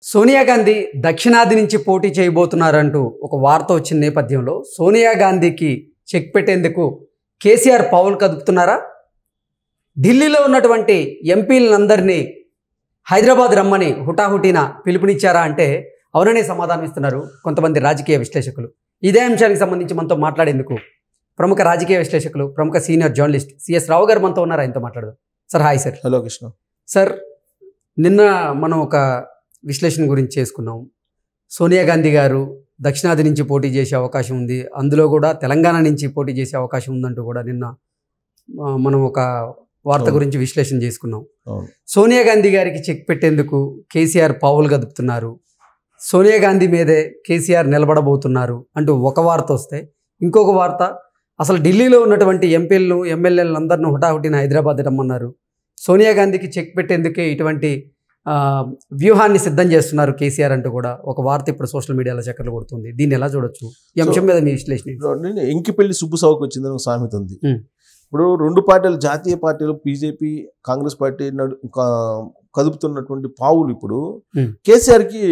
సోనియా గాంధీ దక్షిణాది నుంచి పోటీ చేయబోతున్నారంటూ ఒక వార్త వచ్చిన నేపథ్యంలో సోనియా గాంధీకి చెక్ పెట్టేందుకు కేసీఆర్ పావులు కదుపుతున్నారా? ఢిల్లీలో ఉన్నటువంటి ఎంపీలందరినీ హైదరాబాద్ రమ్మని హుటాహుటిన పిలుపునిచ్చారా అంటే అవుననే సమాధానం ఇస్తున్నారు కొంతమంది రాజకీయ విశ్లేషకులు. ఇదే అంశానికి సంబంధించి మనతో మాట్లాడేందుకు ప్రముఖ రాజకీయ విశ్లేషకులు, ప్రముఖ సీనియర్ జర్నలిస్ట్ సిఎస్ రావు గారు మనతో ఉన్నారు. ఆయనతో మాట్లాడదాం. Sir hi sir. Hello Krishna sir, నిన్న మనం ఒక విశ్లేషణ గురించి చేసుకున్నాం. సోనియా గాంధీ గారు దక్షిణాది నుంచి పోటీ చేసే అవకాశం ఉంది, అందులో కూడా తెలంగాణ నుంచి పోటీ చేసే అవకాశం ఉందంటూ కూడా నిన్న మనం ఒక వార్త గురించి విశ్లేషణ చేసుకున్నాం. సోనియా గాంధీ గారికి చెక్ పెట్టేందుకు కేసీఆర్ పావులు గదుపుతున్నారు, సోనియా గాంధీ మీదే కేసీఆర్ నిలబడబోతున్నారు అంటూ ఒక వార్త వస్తే, ఇంకొక వార్త అసలు ఢిల్లీలో ఉన్నటువంటి ఎంపీలను ఎమ్మెల్యేలను అందరిని హుటాహుటిన హైదరాబాద్ రమ్మన్నారు, సోనియా గాంధీకి చెక్ పెట్టేందుకే ఇటువంటి వ్యూహాన్ని సిద్ధం చేస్తున్నారు కేసీఆర్ అంటూ కూడా ఒక వార్త ఇప్పుడు సోషల్ మీడియాలో చక్కర్లు కొడుతుంది. దీన్ని ఎలా చూడొచ్చు? ఈ అంశం మీద మీ విశ్లేషణ. ఎంకిపల్లి సుబ్బుసావుకు వచ్చిందని ఒక సామెత ఉంది. ఇప్పుడు రెండు పార్టీలు, జాతీయ పార్టీలు బీజేపీ కాంగ్రెస్ పార్టీ కదుపుతున్నటువంటి పావులు ఇప్పుడు కేసీఆర్కి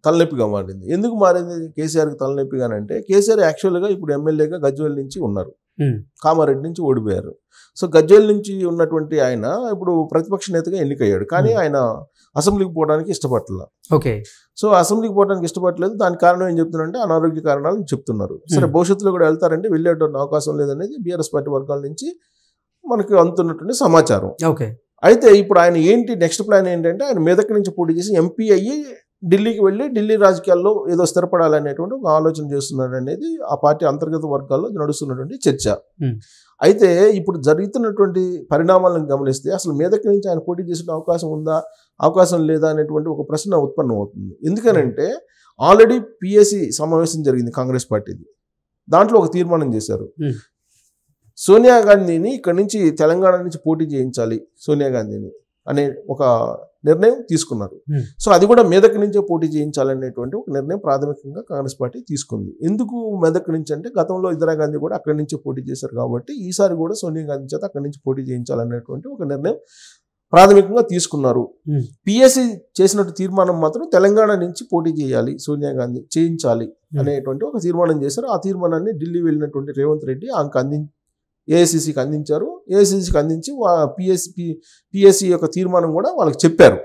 తలనొప్పిగా మారింది. ఎందుకు మారింది కేసీఆర్కి తలనొప్పిగానంటే, కేసీఆర్ యాక్చువల్గా ఇప్పుడు ఎమ్మెల్యేగా గజ్వేల్ నుంచి ఉన్నారు, కామారెడ్డి నుంచి ఓడిపోయారు. సో గజ్వేల్ నుంచి ఉన్నటువంటి ఆయన ఇప్పుడు ప్రతిపక్ష నేతగా ఎన్నికయ్యాడు, కానీ ఆయన అసెంబ్లీకి పోవడానికి ఇష్టపడలేదు. ఓకే. సో అసెంబ్లీకి పోవడానికి ఇష్టపడలేదు. దానికి కారణం ఏం చెప్తున్నారంటే అనారోగ్య కారణాలు చెప్తున్నారు. సరే, భవిష్యత్తులో కూడా వెళ్తారంటే వెళ్ళేటువంటి అవకాశం లేదనేది బీఆర్ఎస్ పార్టీ వర్గాల నుంచి మనకు అందుతున్నటువంటి సమాచారం. ఓకే. అయితే ఇప్పుడు ఆయన ఏంటి నెక్స్ట్ ప్లాన్ ఏంటంటే, ఆయన మెదక్ నుంచి పోటీ చేసి ఎంపీ అయ్యి ఢిల్లీకి వెళ్ళి ఢిల్లీ రాజకీయాల్లో ఏదో స్థిరపడాలనేటువంటి ఒక ఆలోచన చేస్తున్నాడు అనేది ఆ పార్టీ అంతర్గత వర్గాల్లో నడుస్తున్నటువంటి చర్చ. అయితే ఇప్పుడు జరుగుతున్నటువంటి పరిణామాలను గమనిస్తే అసలు మెదక్ నుంచి ఆయన పోటీ చేసిన అవకాశం ఉందా, అవకాశం లేదా అనేటువంటి ఒక ప్రశ్న ఉత్పన్నం అవుతుంది. ఎందుకనంటే ఆల్రెడీ పిఎస్సి సమావేశం జరిగింది కాంగ్రెస్ పార్టీది. దాంట్లో ఒక తీర్మానం చేశారు, సోనియా గాంధీని ఇక్కడి నుంచి తెలంగాణ నుంచి పోటీ చేయించాలి సోనియా గాంధీని అనే ఒక నిర్ణయం తీసుకున్నారు. సో అది కూడా మెదక్ నుంచే పోటీ చేయించాలనేటువంటి ఒక నిర్ణయం ప్రాథమికంగా కాంగ్రెస్ పార్టీ తీసుకుంది. ఎందుకు మెదక్ నుంచి అంటే, గతంలో ఇందిరాగాంధీ కూడా అక్కడి నుంచే పోటీ చేశారు కాబట్టి ఈసారి కూడా సోనియా గాంధీ చేత అక్కడి నుంచి పోటీ చేయించాలనేటువంటి ఒక నిర్ణయం ప్రాథమికంగా తీసుకున్నారు. పిఎస్సి చేసినట్టు తీర్మానం మాత్రం తెలంగాణ నుంచి పోటీ చేయాలి సోనియా గాంధీ చేయించాలి అనేటువంటి ఒక తీర్మానం చేశారు. ఆ తీర్మానాన్ని ఢిల్లీ వెళ్ళినటువంటి రేవంత్ రెడ్డి ఏఐసిసికి అందించారు. ఏఐసిసికి అందించి పిఎస్సి యొక్క తీర్మానం కూడా వాళ్ళకి చెప్పారు.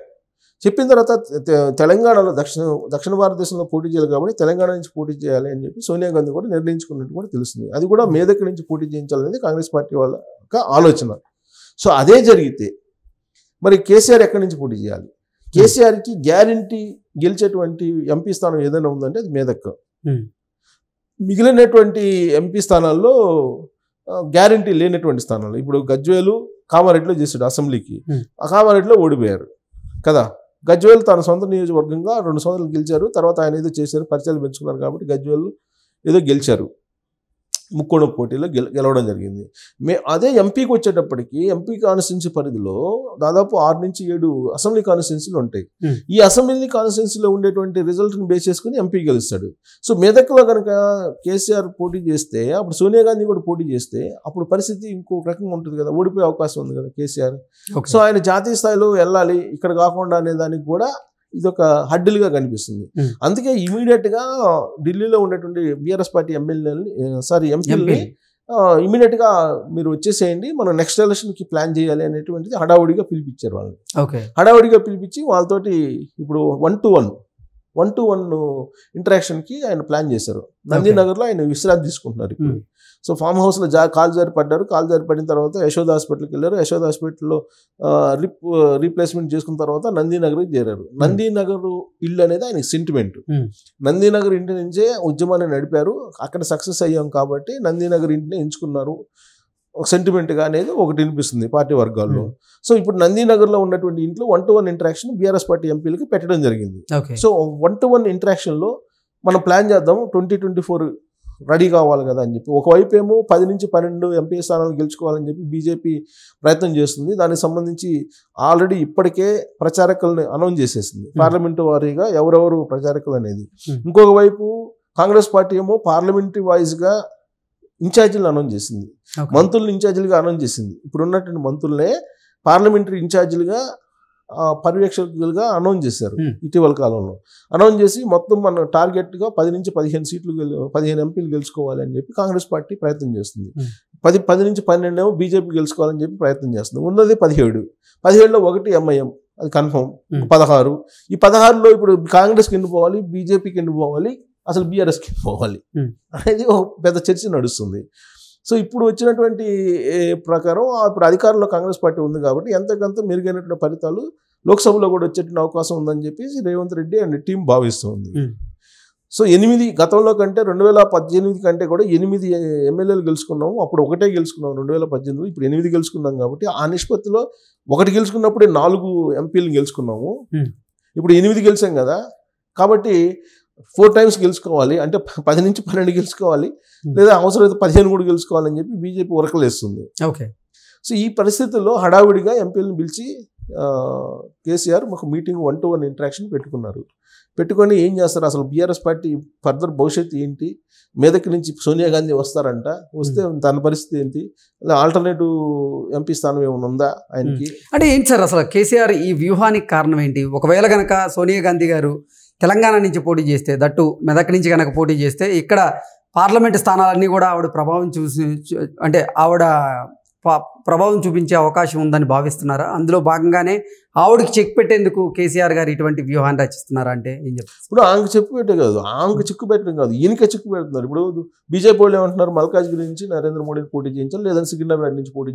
చెప్పిన తర్వాత తెలంగాణలో దక్షిణ భారతదేశంలో పోటీ చేయాలి కాబట్టి తెలంగాణ నుంచి పోటీ చేయాలి అని చెప్పి సోనియా గాంధీ కూడా నిర్ణయించుకున్నట్టు కూడా తెలుస్తుంది. అది కూడా మెదక్ నుంచి పోటీ చేయించాలనేది కాంగ్రెస్ పార్టీ వాళ్ళ యొక్క ఆలోచన. సో అదే జరిగితే మరి కేసీఆర్ ఎక్కడి నుంచి పోటీ చేయాలి? కేసీఆర్కి గ్యారంటీ గెలిచేటువంటి ఎంపీ స్థానం ఏదైనా ఉందంటే అది మెదక్. మిగిలినటువంటి ఎంపీ స్థానాల్లో గ్యారంటీ లేనటువంటి స్థానాలు, ఇప్పుడు గజ్వేలు కామారెడ్డిలో చేశాడు అసెంబ్లీకి, ఆ కామారెడ్డిలో ఓడిపోయారు కదా. గజ్వేలు తన సొంత నియోజకవర్గంగా 2 సంవత్సరాలు గెలిచారు. తర్వాత ఆయన ఏదో చేశారు, పరిచయాలు పెంచుకున్నారు కాబట్టి గజ్వేలు ఏదో గెలిచారు, ముక్కోణ పోటీలో గెలవడం జరిగింది. అదే ఎంపీకి వచ్చేటప్పటికి ఎంపీ కాన్స్టిట్యున్సీ పరిధిలో దాదాపు 6 నుంచి 7 అసెంబ్లీ కాన్స్టిట్యున్సీలు ఉంటాయి. ఈ అసెంబ్లీ కాన్స్టిట్యున్సీలో ఉండేటువంటి రిజల్ట్ని బేస్ చేసుకుని ఎంపీ గెలుస్తాడు. సో మెదక్లో కనుక కేసీఆర్ పోటీ చేస్తే, అప్పుడు సోనియా గాంధీ కూడా పోటీ చేస్తే అప్పుడు పరిస్థితి ఇంకో రకంగా ఉంటుంది కదా, ఓడిపోయే అవకాశం ఉంది కదా కేసీఆర్. సో ఆయన జాతీయ స్థాయిలో వెళ్ళాలి ఇక్కడ కాకుండా అనే దానికి కూడా ఇదొక హడ్డిల్గా కనిపిస్తుంది. అందుకే ఇమీడియట్గా ఢిల్లీలో ఉండేటువంటి బీఆర్ఎస్ పార్టీ ఎంపీలని ఇమీడియట్గా మీరు వచ్చేసేయండి, మనం నెక్స్ట్ ఎలక్షన్కి ప్లాన్ చేయాలి అనేటువంటిది హడావుడిగా పిలిపించారు వాళ్ళని. హడావుడిగా పిలిపించి వాళ్ళతోటి ఇప్పుడు 1-to-1 ఇంటరాక్షన్కి ఆయన ప్లాన్ చేశారు. నందీనగర్లో ఆయన విశ్రాంతి తీసుకుంటున్నారు ఇప్పుడు. సో ఫామ్ హౌస్లో కాలు జారి పడ్డారు. కాలు జారి పడిన తర్వాత యశోద హాస్పిటల్కి వెళ్ళారు. యశోద హాస్పిటల్లో రీప్లేస్మెంట్ చేసుకున్న తర్వాత నందీనగర్కి చేరారు. నందీనగర్ ఇల్లు అనేది ఆయనకి సెంటిమెంట్. నందీనగర్ ఇంటి నుంచే ఉద్యమాన్ని నడిపారు. అక్కడ సక్సెస్ అయ్యాం కాబట్టి నందీనగర్ ఇంటిని ఎంచుకున్నారు సెంటిమెంట్గా అనేది ఒకటి వినిపిస్తుంది పార్టీ వర్గాల్లో. సో ఇప్పుడు నందీనగర్లో ఉన్నటువంటి ఇంట్లో 1-to-1 ఇంటరాక్షన్ బీఆర్ఎస్ పార్టీ ఎంపీలకి పెట్టడం జరిగింది. సో 1-to-1 ఇంటరాక్షన్లో మనం ప్లాన్ చేద్దాం, 2024 రెడీ కావాలి కదా అని చెప్పి. ఒకవైపు ఏమో 10 నుంచి 12 ఎంపీ స్థానాలు గెలుచుకోవాలని చెప్పి బీజేపీ ప్రయత్నం చేస్తుంది. దానికి సంబంధించి ఆల్రెడీ ఇప్పటికే ప్రచారకులను అనౌన్స్ చేసేసింది, పార్లమెంటు వారీగా ఎవరెవరు ప్రచారకులు అనేది. ఇంకొక వైపు కాంగ్రెస్ పార్టీ ఏమో పార్లమెంటరీ వైజ్గా ఇన్ఛార్జీలు అనౌన్స్ చేసింది, మంత్రులను ఇన్ఛార్జీలుగా అనౌన్స్ చేసింది. ఇప్పుడు ఉన్నటువంటి మంత్రులనే పార్లమెంటరీ ఇన్ఛార్జీలుగా పర్యవేక్షకులుగా అనౌన్స్ చేశారు ఇటీవల కాలంలో. అనౌన్స్ చేసి మొత్తం మన టార్గెట్గా 10 నుంచి 15 సీట్లు 15 ఎంపీలు గెలుచుకోవాలి అని చెప్పి కాంగ్రెస్ పార్టీ ప్రయత్నం చేస్తుంది. 10 నుంచి 12 ఏమో బీజేపీ గెలుచుకోవాలని చెప్పి ప్రయత్నం చేస్తుంది. ఉన్నది 17లో ఒకటి ఎంఐఎం, అది కన్ఫర్మ్ 16. ఈ 16లో ఇప్పుడు కాంగ్రెస్కి ఎన్ని పోవాలి, బీజేపీకి ఎన్ని పోవాలి, అసలు బీఆర్ఎస్కి పోవాలి అనేది ఒక పెద్ద చర్చ నడుస్తుంది. సో ఇప్పుడు వచ్చినటువంటి ప్రకారం ఇప్పుడు అధికారంలో కాంగ్రెస్ పార్టీ ఉంది కాబట్టి ఎంతకంత మెరుగైనటువంటి ఫలితాలు లోక్సభలో కూడా వచ్చేటువంటి అవకాశం ఉందని చెప్పేసి రేవంత్ రెడ్డి అండ్ టీం భావిస్తుంది. సో 8 గతంలో కంటే 2018 కంటే కూడా 8 ఎమ్మెల్యేలు గెలుచుకున్నాము. అప్పుడు ఒకటే గెలుచుకున్నాం 2018, ఇప్పుడు 8 గెలుచుకున్నాం. కాబట్టి ఆ నిష్పత్తిలో ఒకటి గెలుచుకున్నప్పుడే 4 ఎంపీలు గెలుచుకున్నాము. ఇప్పుడు 8 గెలిచాం కదా, కాబట్టి 4 టైమ్స్ గెలుచుకోవాలి, అంటే 10 నుంచి 12 గెలుచుకోవాలి, లేదా అవసరమైతే 15 కూడా గెలుచుకోవాలని చెప్పి బీజేపీ ఉరకలేస్తుంది. ఓకే. సో ఈ పరిస్థితుల్లో హడావిడిగా ఎంపీలను పిలిచి కేసీఆర్ ఒక మీటింగ్ 1-to-1 ఇంటరాక్షన్ పెట్టుకొని ఏం చేస్తారు, అసలు బీఆర్ఎస్ పార్టీ ఫర్దర్ భవిష్యత్తు ఏంటి, మెదక్ నుంచి సోనియా గాంధీ వస్తారంట, వస్తే తన పరిస్థితి ఏంటి, ఆల్టర్నేటివ్ ఎంపీ స్థానం ఏమైనా ఉందా ఆయనకి అంటే ఏంటి సార్ అసలు కేసీఆర్ ఈ వ్యూహానికి కారణం ఏంటి? ఒకవేళ కనుక సోనియా గాంధీ గారు తెలంగాణ నుంచి పోటీ చేస్తే, దట్టు మెదక్ నుంచి కనుక పోటీ చేస్తే, ఇక్కడ పార్లమెంట్ స్థానాలన్నీ కూడా ఆవిడ ప్రభావం చూపించే అవకాశం ఉందని భావిస్తున్నారా? అందులో భాగంగానే ఆవిడకి చెక్ పెట్టేందుకు కేసీఆర్ గారు ఇటువంటి వ్యూహాన్ని రచిస్తున్నారా అంటే ఏం చెప్తారు? ఇప్పుడు ఆమెకు చెక్కు పెట్టే కాదు, ఆమెకు చిక్కు పెట్టడం కాదు, ఈయనకే చిక్కు పెడుతున్నారు. ఇప్పుడు బీజేపీ వాళ్ళు ఏమంటున్నారు, మల్కాజ్గిరి నుంచి నరేంద్ర మోడీని పోటీ చేయించాలి, లేదంటే సికింద్రాబాద్ నుంచి పోటీ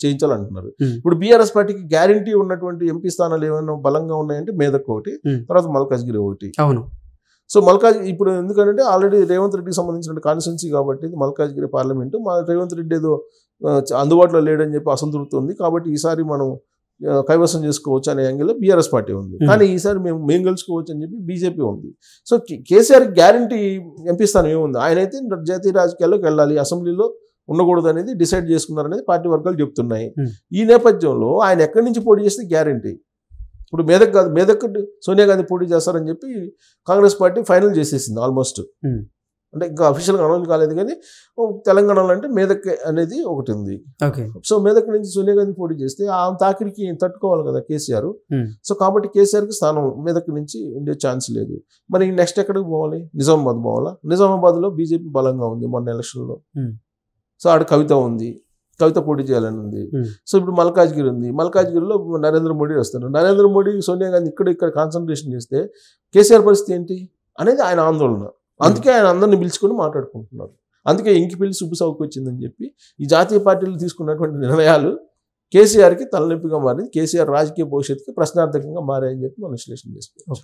చేయించాలంటున్నారు. ఇప్పుడు బీఆర్ఎస్ పార్టీకి గ్యారంటీ ఉన్నటువంటి ఎంపీ స్థానాలు ఏమైనా బలంగా ఉన్నాయంటే మేదక్ ఒకటి, తర్వాత మల్కాజ్గిరి ఒకటి. అవును. సో ఇప్పుడు ఎందుకంటే ఆల్రెడీ రేవంత్ రెడ్డికి సంబంధించిన కాన్స్టిట్యున్సీ కాబట్టి మల్కాజ్గిరి పార్లమెంటు, రేవంత్ రెడ్డి ఏదో అందుబాటులో లేడని చెప్పి అసంతృప్తి ఉంది, కాబట్టి ఈసారి మనం కైవసం చేసుకోవచ్చు అనే యాంగిల్లో బీఆర్ఎస్ పార్టీ ఉంది. కానీ ఈసారి మేము గెలుచుకోవచ్చు అని చెప్పి బీజేపీ ఉంది. సో కేసీఆర్ గ్యారంటీ ఎంపీ స్థానం ఏముంది, ఆయన అయితే జాతీయ రాజకీయాల్లోకి వెళ్ళాలి, అసెంబ్లీలో ఉండకూడదు అనేది డిసైడ్ చేసుకున్నారనేది పార్టీ వర్గాలు చెప్తున్నాయి. ఈ నేపథ్యంలో ఆయన ఎక్కడి నుంచి పోటీ చేస్తే గ్యారంటీ, ఇప్పుడు మెదక్ సోనియా గాంధీ పోటీ చేస్తారని చెప్పి కాంగ్రెస్ పార్టీ ఫైనల్ చేసేసింది ఆల్మోస్ట్. అంటే ఇంకా అఫీషియల్గా అనౌన్స్ కాలేదు, కానీ తెలంగాణలో అంటే మేదక్ అనేది ఒకటి ఉంది. సో మేదక్ నుంచి సోనియా గాంధీ పోటీ చేస్తే ఆ తాకిడికి తట్టుకోవాలి కదా కేసీఆర్. సో కాబట్టి కేసీఆర్కి స్థానం మేదక్ నుంచి ఉండే ఛాన్స్ లేదు. మరి నెక్స్ట్ ఎక్కడికి పోవాలి, నిజామాబాద్ పోవాలా? నిజామాబాద్లో బీజేపీ బలంగా ఉంది మొన్న ఎలక్షన్లో. సో ఆడ కవిత ఉంది, కవిత పోటీ చేయాలని ఉంది. సో ఇప్పుడు మల్కాజ్గిరి ఉంది, మల్కాజ్గిరిలో నరేంద్ర మోడీ వస్తారు. నరేంద్ర మోడీ సోనియా గాంధీ ఇక్కడ కాన్సన్ట్రేషన్ చేస్తే కేసీఆర్ పరిస్థితి ఏంటి అనేది ఆయన ఆందోళన. అందుకే ఆయన అందరిని పిలుచుకొని మాట్లాడుకుంటున్నారు. అందుకే ఇంకి పిలిచి సుబ్బుసావుకు వచ్చిందని చెప్పి ఈ జాతీయ పార్టీలు తీసుకున్నటువంటి నిర్ణయాలు కేసీఆర్కి తలనొప్పిగా మారింది, కేసీఆర్ రాజకీయ భవిష్యత్తుకి ప్రశ్నార్థకంగా మారాయని చెప్పి మనం విశ్లేషణ చేసుకోవచ్చు.